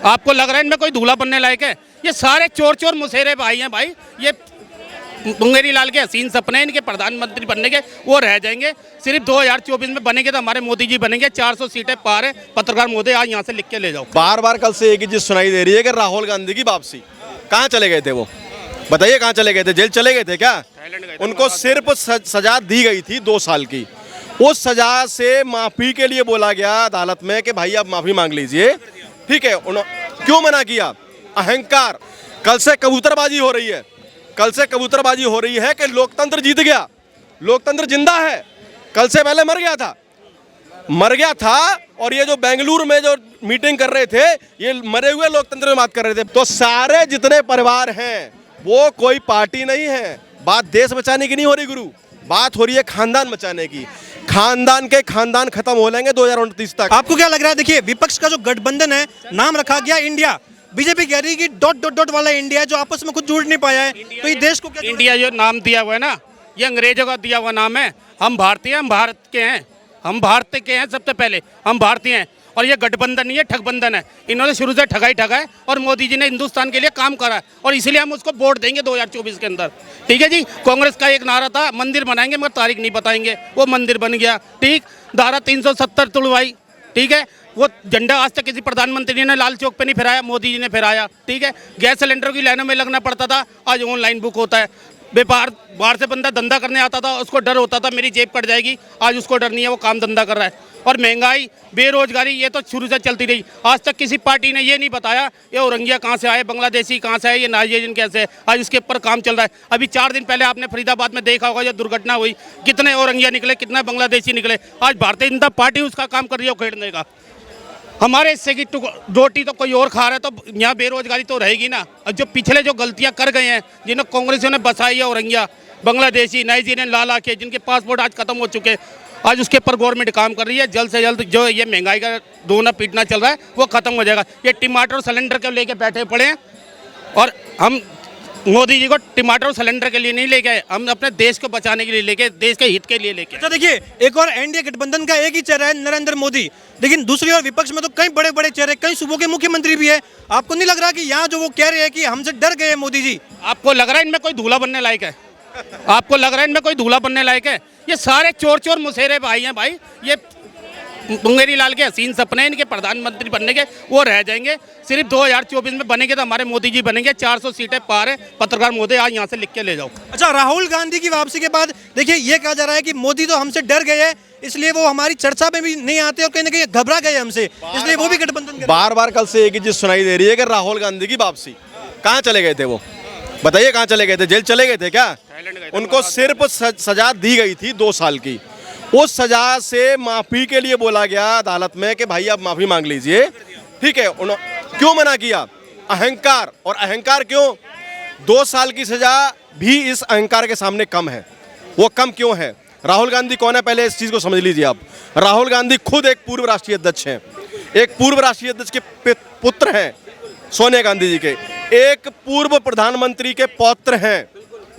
आपको लग रहा है इनमें कोई दूल्हा बनने लायक है? ये सारे चोर चोर मुसेरे भाई हैं भाई। ये मुंगेरी लाल के हसीन सपने इनके प्रधानमंत्री बनने के, वो रह जाएंगे। सिर्फ 2024 में बनेंगे तो हमारे मोदी जी बनेंगे। 400 सीटें पार है। पत्रकार महोदय आज यहाँ से लिख के ले जाओ। बार बार कल से एक ही चीज सुनाई दे रही है कि राहुल गांधी की वापसी। कहाँ चले गए थे वो? बताइए कहाँ चले गए थे? जेल चले गए थे क्या? उनको सिर्फ सजा दी गई थी 2 साल की। उस सजा से माफी के लिए बोला गया अदालत में कि भाई आप माफी मांग लीजिए, ठीक है। क्यों मना किया? अहंकार। कल से कबूतरबाजी हो रही है। कल से कबूतरबाजी हो रही है कि लोकतंत्र जीत गया, लोकतंत्र जिंदा है। कल से पहले मर गया था। और ये जो बेंगलुरु में जो मीटिंग कर रहे थे, ये मरे हुए लोकतंत्र में बात कर रहे थे। तो सारे जितने परिवार हैं वो कोई पार्टी नहीं है। बात देश बचाने की नहीं हो रही गुरु, बात हो रही है खानदान बचाने की। खानदान के खानदान खत्म हो जाएंगे 2029 तक। आपको क्या लग रहा है? देखिए, विपक्ष का जो गठबंधन है, नाम रखा गया इंडिया। बीजेपी कह रही है कि डॉट डॉट डॉट वाला इंडिया जो आपस में कुछ जुड़ नहीं पाया है, तो ये देश को क्या? इंडिया जो नाम दिया हुआ है ना, ये अंग्रेजों का दिया हुआ नाम है। हम भारतीय, हम भारत के हैं, हम भारत के हैं। सबसे पहले हम भारतीय हैं। और ये गठबंधन नहीं है, ठगबंधन है। इन्होंने शुरू से ठगा है और मोदी जी ने हिंदुस्तान के लिए काम करा है और इसलिए हम उसको वोट देंगे 2024 के अंदर। ठीक है जी। कांग्रेस का एक नारा था मंदिर बनाएंगे मगर तारीख नहीं बताएंगे, वो मंदिर बन गया। ठीक। धारा 370 तुड़वाई, ठीक है। वो झंडा आज तक किसी प्रधानमंत्री ने लाल चौक पे नहीं फहराया, मोदी जी ने फहराया। ठीक है। गैस सिलेंडर की लाइनों में लगना पड़ता था, आज ऑनलाइन बुक होता है। व्यापार, बाहर से बंदा धंधा करने आता था, उसको डर होता था मेरी जेब कट जाएगी, आज उसको डर नहीं है, वो काम धंधा कर रहा है। और महंगाई, बेरोजगारी, ये तो शुरू से चलती रही। आज तक किसी पार्टी ने ये नहीं बताया ये औरंगिया कहाँ से आए, बांग्लादेशी कहाँ से आए, ये नाइजीरियन कैसे है। आज इसके ऊपर काम चल रहा है। अभी 4 दिन पहले आपने फरीदाबाद में देखा होगा, जो दुर्घटना हुई, कितने औरंगिया निकले, कितने बांग्लादेशी निकले। आज भारतीय जनता पार्टी उसका काम कर रही है उखेड़ने का। हमारे हिस्से की रोटी तो कोई और खा रहा है, तो यहाँ बेरोजगारी तो रहेगी ना। और जो पिछले जो गलतियाँ कर गए हैं, जिन्हें कांग्रेसियों ने बसाई है औरंगिया, बांग्लादेशी, नाइजीरियन लाला के, जिनके पासपोर्ट आज खत्म हो चुके हैं, आज उसके ऊपर गवर्नमेंट काम कर रही है। जल्द से जल्द जो ये महंगाई का दोना पीटना चल रहा है वो खत्म हो जाएगा। ये टमाटर सिलेंडर के लेके बैठे पड़े हैं और हम मोदी जी को टमाटर सिलेंडर के लिए नहीं लेके आए, हम अपने देश को बचाने के लिए लेके, देश के हित के लिए लेके। अच्छा देखिए, एक और एनडीए गठबंधन का एक ही चेहरा है, नरेंद्र मोदी। लेकिन दूसरी ओर विपक्ष में तो कई बड़े बड़े चेहरे, कई सूबों के मुख्यमंत्री भी है। आपको नहीं लग रहा कि यहाँ जो वो कह रहे हैं कि हमसे डर गए मोदी जी? आपको लग रहा है इनमें कोई दूल्हा बनने लायक है? आपको लग रहा है इनमें कोई दूल्हा बनने लायक है? ये सारे चोर चोर मुसेरे भाई हैं भाई। ये मुंगेरी लाल के हसीन सपने इनके प्रधानमंत्री बनने के, वो रह जाएंगे। सिर्फ 2024 में बनेंगे तो हमारे मोदी जी बनेंगे। 400 सीटें पार है। पत्रकार महोदय आज यहाँ से लिख के ले जाओ। अच्छा, राहुल गांधी की वापसी के बाद देखिए ये कहा जा रहा है कि मोदी तो हमसे डर गए हैं, इसलिए वो हमारी चर्चा में भी नहीं आते और कहीं ना कहीं घबरा गए हमसे, इसलिए वो भी गठबंधन। बार बार कल से एक ही चीज सुनाई दे रही है कि राहुल गांधी की वापसी। कहाँ चले गए थे वो? बताइए कहाँ चले गए थे? जेल चले गए थे क्या? उनको सिर्फ सजा दी गई थी 2 साल की। उस सजा से माफी के लिए बोला गया अदालत में कि भाई आप माफी मांग लीजिए, ठीक है। क्यों मना किया? अहंकार। और अहंकार क्यों? 2 साल की सजा भी इस अहंकार के सामने कम है। वो कम क्यों है? राहुल गांधी कौन है, पहले इस चीज को समझ लीजिए आप। राहुल गांधी खुद एक पूर्व राष्ट्रीय अध्यक्ष हैं, एक पूर्व राष्ट्रीय अध्यक्ष के पुत्र हैं सोनिया गांधी जी के, एक पूर्व प्रधानमंत्री के पौत्र हैं,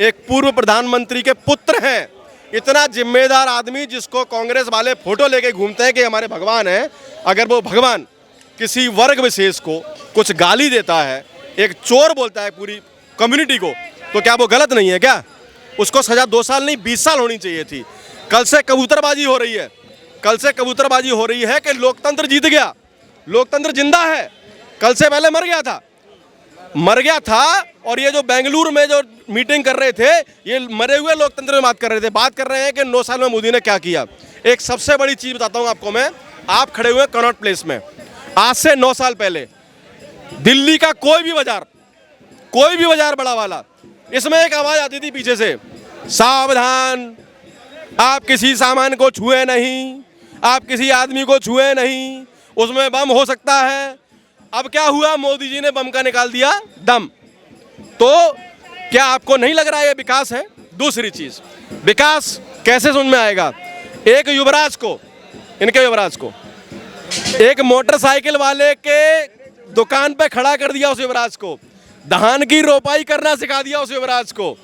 एक पूर्व प्रधानमंत्री के पुत्र हैं। इतना जिम्मेदार आदमी जिसको कांग्रेस वाले फोटो लेके घूमते हैं कि हमारे भगवान हैं, अगर वो भगवान किसी वर्ग विशेष को कुछ गाली देता है, एक चोर बोलता है पूरी कम्युनिटी को, तो क्या वो गलत नहीं है क्या? उसको सजा 2 साल नहीं 20 साल होनी चाहिए थी। कल से कबूतरबाजी हो रही है। कल से कबूतरबाजी हो रही है कि लोकतंत्र जीत गया, लोकतंत्र जिंदा है। कल से पहले मर गया था। और ये जो बेंगलुरु में जो मीटिंग कर रहे थे, ये मरे हुए लोकतंत्र में बात कर रहे थे। बात कर रहे हैं कि 9 साल में मोदी ने क्या किया। एक सबसे बड़ी चीज बताता हूं आपको मैं। आप खड़े हुए कनॉट प्लेस में, आज से 9 साल पहले दिल्ली का कोई भी बाजार बड़ा वाला, इसमें एक आवाज आती थी पीछे से, सावधान, आप किसी सामान को छुए नहीं, आप किसी आदमी को छुए नहीं, उसमें बम हो सकता है। अब क्या हुआ? मोदी जी ने बम का निकाल दिया दम। तो क्या आपको नहीं लग रहा है ये विकास है? दूसरी चीज, विकास कैसे समझ में आएगा? एक युवराज को, इनके युवराज को एक मोटरसाइकिल वाले के दुकान पे खड़ा कर दिया, उस युवराज को धान की रोपाई करना सिखा दिया, उस युवराज को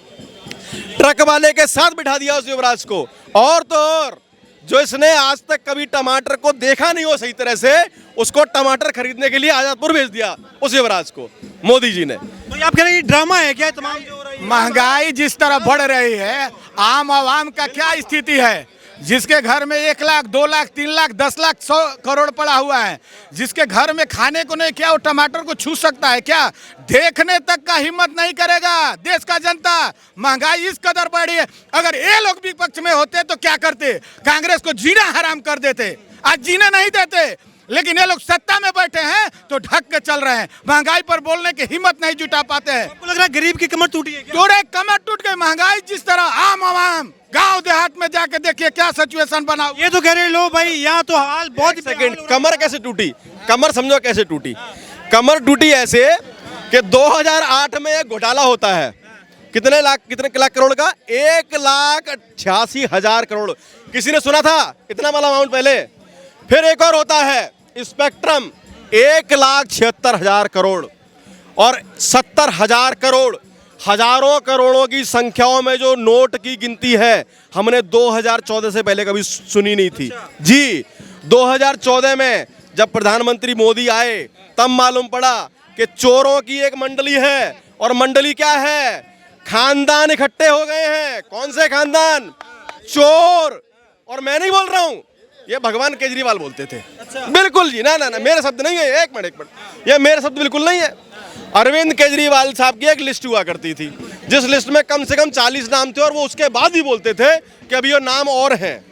ट्रक वाले के साथ बिठा दिया, उस युवराज को। और तो और जो इसने आज तक कभी टमाटर को देखा नहीं हो सही तरह से, उसको टमाटर खरीदने के लिए आजादपुर भेज दिया उस युवराज को मोदी जी ने। तो ये आप कह रहे हैं ये ड्रामा है क्या तमाम जो हो रहा है? महंगाई जिस तरह बढ़ रही है, आम आवाम का क्या स्थिति है? जिसके घर में 1 लाख 2 लाख 3 लाख 10 लाख 100 करोड़ पड़ा हुआ है, जिसके घर में खाने को नहीं, क्या वो टमाटर को छू सकता है क्या? देखने तक का हिम्मत नहीं करेगा देश का जनता। महंगाई इस कदर बढ़ी है, अगर ये लोग विपक्ष में होते तो क्या करते? कांग्रेस को जीना हराम कर देते, आज जीने नहीं देते। लेकिन ये लोग सत्ता में बैठे हैं तो ढक के चल रहे हैं, महंगाई पर बोलने की हिम्मत नहीं जुटा पाते हैं। आपको लग रहा है गरीब की कमर टूटी है क्या? थोड़े कमर टूट गई। महंगाई जिस तरह, आम आवाम गांव देहात में जाके देखिए क्या सिचुएशन बना। ये तो कह रहे हैं लो भाई यहाँ तो हाल बहुत ही सेकंड, कमर कैसे टूटी? कमर समझो कैसे टूटी। कमर टूटी ऐसे कि 2008 में एक घोटाला होता है, कितने लाख करोड़ का? 1,86,000 करोड़। किसी ने सुना था इतना वाला अमाउंट पहले? फिर एक और होता है स्पेक्ट्रम, 1,76,000 करोड़, और 70,000 करोड़। हजारों करोड़ों की संख्याओं में जो नोट की गिनती है, हमने 2014 से पहले कभी सुनी नहीं थी जी। 2014 में जब प्रधानमंत्री मोदी आए तब मालूम पड़ा कि चोरों की एक मंडली है, और मंडली क्या है? खानदान इकट्ठे हो गए हैं। कौन से खानदान? चोर। और मैं नहीं बोल रहा हूं, ये भगवान केजरीवाल बोलते थे। बिल्कुल जी, ना ना ना, मेरे शब्द नहीं है। एक मिनट, ये मेरे शब्द बिल्कुल नहीं है। अरविंद केजरीवाल साहब की एक लिस्ट हुआ करती थी, जिस लिस्ट में कम से कम 40 नाम थे, और वो उसके बाद ही बोलते थे कि अभी ये नाम और हैं।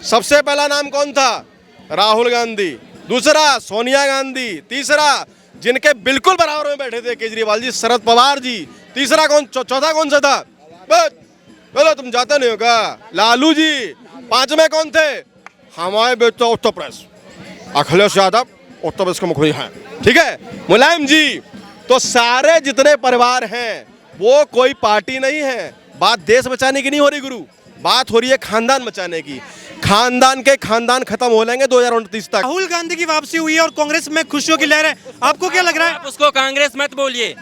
सबसे पहला नाम कौन था? राहुल गांधी। दूसरा सोनिया गांधी। तीसरा, जिनके बिल्कुल बराबर में बैठे थे केजरीवाल जी, शरद पवार जी। तीसरा कौन? चौथा कौन सा था? बोलो, तुम जाते नहीं हो क्या? लालू जी। पांचवें कौन थे? हमारे बेटा उत्तर प्रदेश, अखिलेश यादव उत्तर प्रदेश के मुखिया हैं, ठीक है, मुलायम जी। तो सारे जितने परिवार हैं वो कोई पार्टी नहीं है। बात देश बचाने की नहीं हो रही गुरु, बात हो रही है खानदान बचाने की। खानदान के खानदान खत्म हो लेंगे 2029 तक। राहुल गांधी की वापसी हुई है और कांग्रेस में खुशियों की लहर है, आपको क्या लग रहा है? आप उसको कांग्रेस मत बोलिए।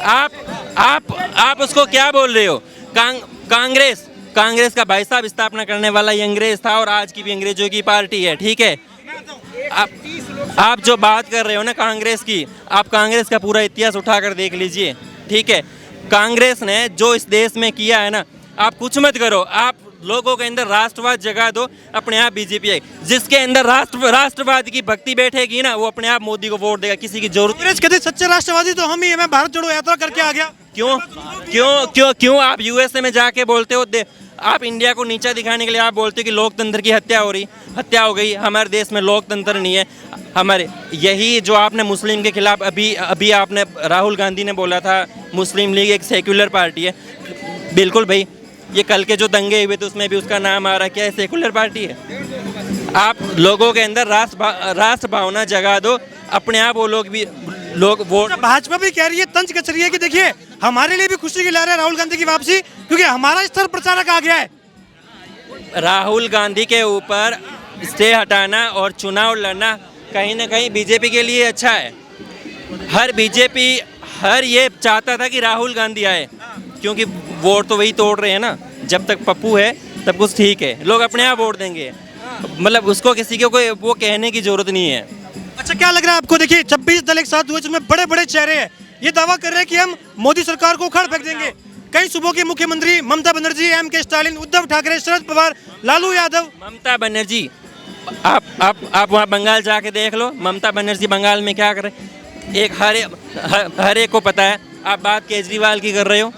आप उसको क्या बोल रहे हो? कांग्रेस का भाई साहब स्थापना करने वाला ये अंग्रेज था, और आज की भी अंग्रेजों की पार्टी है, ठीक है। आप जो बात कर रहे हो ना कांग्रेस की, आप कांग्रेस का पूरा इतिहास उठाकर देख लीजिए, ठीक है। कांग्रेस ने जो इस देश में किया है ना, आप कुछ मत करो, आप लोगों के अंदर राष्ट्रवाद जगा दो, अपने आप बीजेपी है। जिसके अंदर राष्ट्रवाद की भक्ति बैठेगी ना, वो अपने आप मोदी को वोट देगा, किसी की जरूरत। कांग्रेस कहते सच्चे राष्ट्रवादी तो हम ही हैं, मैं भारत जोड़ो यात्रा करके आ गया। क्यों आप यूएसए में जाके बोलते हो? आप इंडिया को नीचा दिखाने के लिए आप बोलते हो कि लोकतंत्र की हत्या हो गई। हमारे देश में लोकतंत्र नहीं है। हमारे यही जो आपने मुस्लिम के खिलाफ अभी आपने राहुल गांधी ने बोला था, मुस्लिम लीग एक सेक्युलर पार्टी है। बिल्कुल भाई, ये कल के जो दंगे हुए थे उसमें भी उसका नाम आ रहा है, क्या है? सेक्युलर पार्टी है। आप लोगों के अंदर राष्ट्र भावना जगा दो, अपने आप वो लोग वोट। भाजपा भी कह रही है, तंज कस रही है कि देखिए हमारे लिए भी खुशी की लहर है राहुल गांधी की वापसी, क्योंकि हमारा स्तर प्रचारक आ गया है। राहुल गांधी के ऊपर स्टे हटाना और चुनाव लड़ना कहीं ना कहीं बीजेपी के लिए अच्छा है। हर ये चाहता था कि राहुल गांधी आए, क्योंकि वोट तो वही तोड़ रहे हैं ना। जब तक पप्पू है तब कुछ ठीक है, लोग अपने आप वोट देंगे, मतलब उसको किसी को कोई वो कहने की जरूरत नहीं है। अच्छा, क्या लग रहा है आपको? देखिए 26 दल एक साथ हुए, जिसमें बड़े बड़े चेहरे हैं, ये दावा कर रहे हैं कि हम मोदी सरकार को उखाड़ फेंक देंगे। कई सूबों के मुख्यमंत्री ममता बनर्जी, M.K. स्टालिन, उद्धव ठाकरे, शरद पवार, लालू यादव। ममता बनर्जी, आप वहाँ बंगाल जाके देख लो, ममता बनर्जी बंगाल में क्या कर रहे? एक हर एक को पता है। आप बात केजरीवाल की कर रहे हो,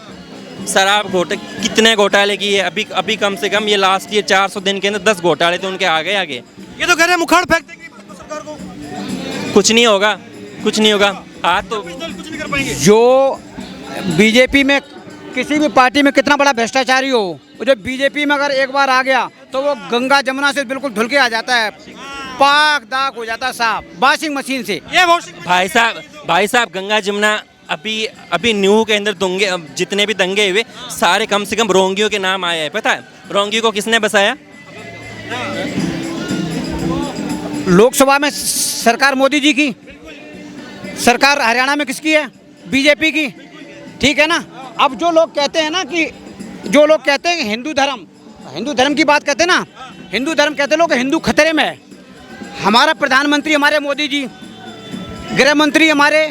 शराब कितने घोटाले किए? अभी कम से कम ये लास्ट ईयर 400 दिन के अंदर 10 घोटाले तो उनके आगे। ये तो कह रहे हैं मुखाड़ फेंक देंगे सरकार को। कुछ नहीं होगा। आज तो कुछ नहीं कर पाएंगे। जो बीजेपी में किसी भी पार्टी में कितना बड़ा भ्रष्टाचारी हो, वो जो बीजेपी में अगर एक बार आ गया तो वो गंगा जमुना से बिल्कुल धुल के आ जाता है, पाक दाग हो जाता है साफ, वॉशिंग मशीन से। ये भाई साहब गंगा जमुना अभी न्यू के अंदर दंगे, जितने भी दंगे हुए सारे कम से कम रोंगियों के नाम आए हैं। पता है रोंगी को किसने बसाया? लोकसभा में सरकार मोदी जी की, सरकार हरियाणा में किसकी है? बीजेपी की, ठीक है ना। अब जो लोग कहते हैं ना कि हिंदू धर्म की बात करते हैं ना, हिंदू धर्म कहते लोग हिंदू खतरे में है। हमारा प्रधानमंत्री हमारे मोदी जी, गृह मंत्री हमारे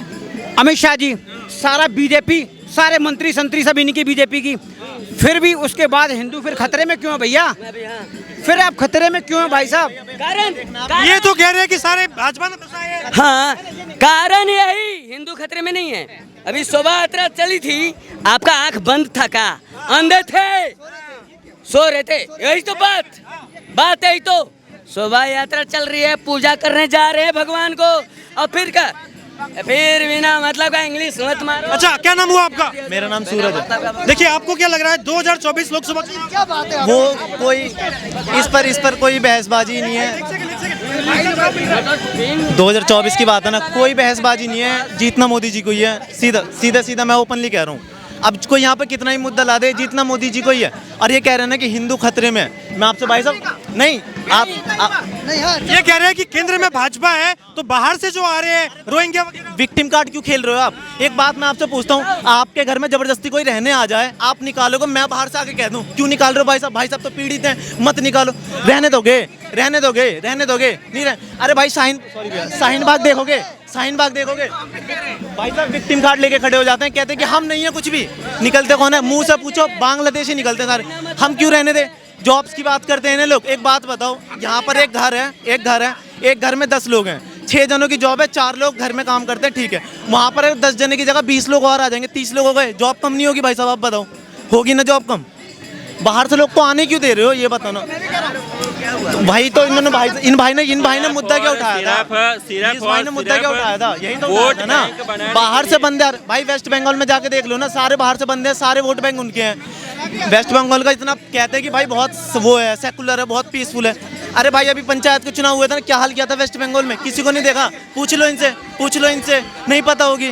अमित शाह जी, सारा बीजेपी, सारे मंत्री संतरी सब इनकी बीजेपी की, फिर भी उसके बाद हिंदू फिर खतरे में क्यों है भैया? फिर आप खतरे में क्यों है भाई साहब? ये तो कह रहे हैं कि सारे भाजपा ने फंसाए हैं। हाँ, कारण यही, हिंदू खतरे में नहीं है। अभी शोभा यात्रा चली थी, आपका आंख बंद था का? अंधे थे, सो रहे थे। यही तो बात यही तो। शोभा यात्रा चल रही है, पूजा करने जा रहे हैं भगवान को, और फिर बिना मतलब का इंग्लिश मत मारो। अच्छा, क्या नाम हुआ आपका? मेरा नाम सूरज है। देखिए, आपको क्या लग रहा है 2024 लोकसभा चुनाव? वो कोई इस पर कोई बहसबाजी नहीं है। 2024 की बात है ना, कोई बहसबाजी नहीं है। जीतना मोदी जी को ही है, सीधा मैं ओपनली कह रहा हूँ। अब कोई यहाँ पे कितना ही मुद्दा ला दे, जीतना मोदी जी को ही है। और ये कह रहे हैं ना कि हिंदू खतरे में है। मैं आपसे भाई साहब नहीं, आप ये कह रहे हैं कि केंद्र में भाजपा है तो बाहर से जो आ रहे हैं रोहिंग्या वगैरह। विक्टिम कार्ड क्यों खेल रहे हो आप? एक बात मैं आपसे पूछता हूँ, आपके घर में जबरदस्ती कोई रहने आ जाए, आप निकालोगे? मैं बाहर से आके कह दूँ क्यों निकाल रहे हो भाई साहब? भाई साहब तो पीड़ित हैं, मत निकालो। रहने दोगे? नहीं अरे भाई शाहीन बाग देखोगे? भाई साहब विक्टिम कार्ड लेके खड़े हो जाते हैं, कहते हैं कि हम नहीं है कुछ भी। निकलते कौन है? मुंह से पूछो, बांग्लादेशी निकलते हैं सारे। हम क्यों रहने दे? जॉब्स की बात करते हैं ना लोग। एक बात बताओ, यहाँ पर एक घर है, एक घर में 10 लोग हैं, 6 जनों की जॉब है, 4 लोग घर में काम करते हैं, ठीक है। वहाँ पर 10 जने की जगह 20 लोग और आ जाएंगे, 30 लोग हो गए, जॉब कम नहीं होगी भाई साहब? आप बताओ, होगी ना जॉब कम? बाहर से लोग को आने क्यों दे रहे हो, ये बताओ ना भाई। तो इन्होंने इन भाई ने मुद्दा क्या उठाया था? इस भाई ने मुद्दा क्या उठाया था? यही तो वोट है ना। बाहर से बंदे भाई, वेस्ट बंगाल में जाके देख लो ना, सारे बाहर से बंदे हैं, सारे वोट बैंक उनके हैं। वेस्ट बंगाल का इतना कहते हैं कि भाई बहुत वो है, सेकुलर है, बहुत पीसफुल है। अरे भाई, अभी पंचायत के चुनाव हुए थे ना, क्या हाल किया था वेस्ट बंगाल में? किसी को नहीं देखा? पूछ लो इनसे, नहीं पता होगी।